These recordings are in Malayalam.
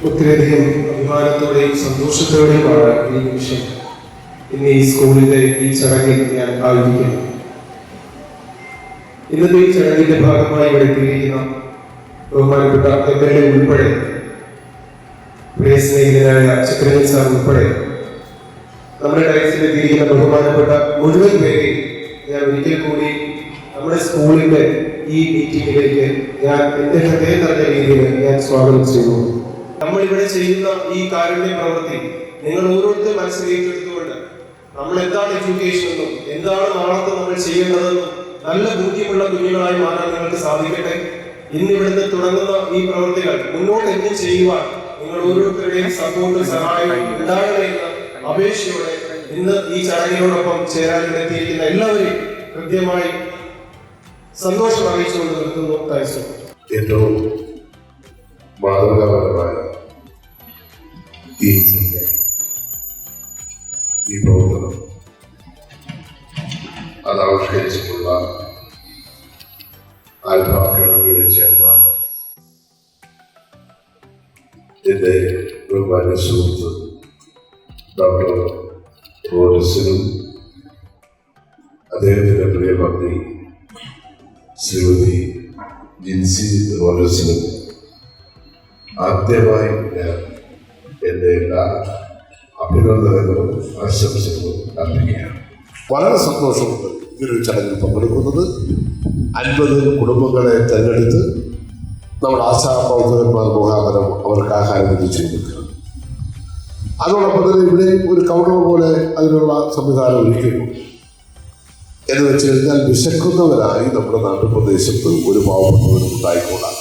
ഒത്തിരിയധികം അഭിമാനത്തോടെയും സന്തോഷത്തോടെയുമാണ് ഈ നിമിഷം ഇന്ന് ഈ സ്കൂളിന്റെ ഈ ചടങ്ങിൽ ഞാൻ ആയിരിക്കുന്നു. ഇന്നത്തെ ഈ ചടങ്ങിന്റെ ഭാഗമായി ഇവിടെ എത്തിയിരിക്കുന്ന ബഹുമാനപ്പെട്ട MLA ഉൾപ്പെടെ പ്രിയ സ്നേഹിതനായ ചക്രവർത്തി സാർ ഉൾപ്പെടെ നമ്മുടെ ഡയസിൽ എത്തിയിരിക്കുന്ന ബഹുമാനപ്പെട്ട മുഴുവൻ പേരെയും ഞാൻ ഒരിക്കൽ കൂടി നമ്മുടെ സ്കൂളിന്റെ ഈ മീറ്റിംഗിലേക്ക് ഞാൻ എന്റെ ഹൃദയം നിറഞ്ഞ രീതിയിൽ ഞാൻ സ്വാഗതം ചെയ്യുന്നു. നമ്മൾ ഇവിടെ ചെയ്യുന്ന ഈ കാരുണ്യ പ്രവൃത്തി നിങ്ങൾ ഓരോരുത്തരും മനസ്സിലേക്കെടുത്തുകൊണ്ട് നമ്മൾ എന്താണ് എഡ്യൂക്കേഷൻ എന്നും എന്താണ് നാളത്തെ നമ്മൾ ചെയ്യേണ്ടതെന്നും നല്ല ബോധ്യമുള്ള കുഞ്ഞുങ്ങളായി മാറാൻ നിങ്ങൾക്ക് സാധിക്കട്ടെ. ഇന്ന് ഇവിടുന്ന് തുടങ്ങുന്ന ഈ പ്രവൃത്തികൾ മുന്നോട്ട് എന്തും ചെയ്യുവാൻ നിങ്ങൾ ഓരോരുത്തരുടെയും സപ്പോർട്ടും സഹായവും ഉണ്ടാകണമെന്ന അപേക്ഷയോടെ ഇന്ന് ഈ ചടങ്ങിനോടൊപ്പം ചേരാൻ എത്തിയിരിക്കുന്ന എല്ലാവരെയും കൃത്യമായി സന്തോഷം അറിയിച്ചുകൊണ്ട് നിർത്തുന്നു. ഏറ്റവും മാതൃകാപരമായ ഈ പ്രവർത്തനം അത് ആവിഷ്കരിച്ചിട്ടുള്ള ആൽഫാക്കയുടെ ചെയർമാൻ എൻ്റെ ബഹുമാന്യ സുഹൃത്ത് ഡോക്ടർ റോജസിനും അദ്ദേഹത്തിൻ്റെ പ്രിയ പത്നി ശ്രീമതി ജിൻസി റോജസിനും ആദ്യമായി ഞാൻ എൻ്റെ എല്ലാ അഭിനന്ദനങ്ങളും ആശംസകളും അർപ്പിക്കുകയാണ്. വളരെ സന്തോഷമുണ്ട് ഇങ്ങനൊരു ചടങ്ങിൽ പങ്കെടുക്കുന്നത്. 50 കുടുംബങ്ങളെ തിരഞ്ഞെടുത്ത് നമ്മുടെ ആശാപ്രവർത്തകന്മാർ മുഖാന്തരം അവർക്ക് ആഹാരം എത്തിച്ചു കൊടുക്കുക. അതോടൊപ്പം തന്നെ ഇവിടെ ഒരു കൗണ്ടർ പോലെ അതിനുള്ള സംവിധാനം ഒരുക്കുന്നു. എന്ന് വെച്ച് കഴിഞ്ഞാൽ വിശക്കുന്നവരായി നമ്മുടെ നാട്ടുപ്രദേശത്ത് ഒരു പാവപ്പെട്ടവരും ഉണ്ടായിക്കൂടാ.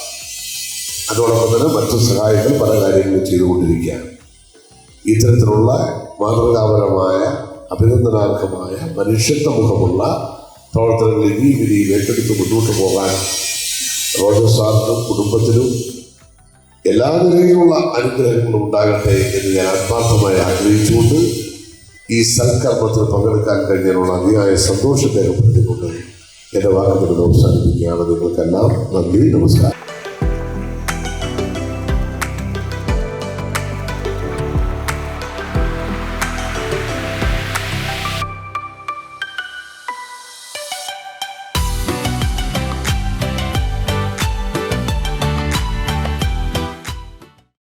അതോടൊപ്പം തന്നെ മറ്റു സഹായങ്ങൾ പല കാര്യങ്ങളും ചെയ്തുകൊണ്ടിരിക്കുകയാണ്. ഇത്തരത്തിലുള്ള മാതൃകാപരമായ അഭിനന്ദനാർഹമായ മനുഷ്യത്വ മുഖമുള്ള പ്രവർത്തനങ്ങൾ ഈ രീതിയിൽ ഏറ്റെടുത്ത് മുന്നോട്ട് പോകാൻ റോജസ് സാറിനും കുടുംബത്തിനും എല്ലാ നിലയിലുള്ള അനുഗ്രഹങ്ങളും ഉണ്ടാകട്ടെ എന്ന് ഞാൻ ആത്മാർത്ഥമായി ആഗ്രഹിച്ചുകൊണ്ട് ഈ സൽക്കർമ്മത്തിൽ പങ്കെടുക്കാൻ കഴിഞ്ഞതിനുള്ള അതിയായ സന്തോഷം രേഖപ്പെടുത്തിക്കൊണ്ട് എൻ്റെ വാക്കുകൾ അവസാനിപ്പിക്കുകയാണ്. നിങ്ങൾക്കെല്ലാം നന്ദി, നമസ്കാരം.